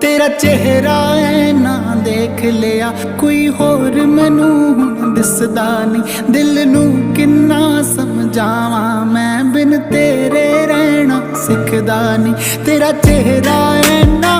तेरा चेहरा है ना देख लिया कोई होर मैनू हुण दिसदा नहीं। दिल नू किन्ना समझावा मैं बिन तेरे रहना सिखदा नहीं। तेरा चेहरा है ना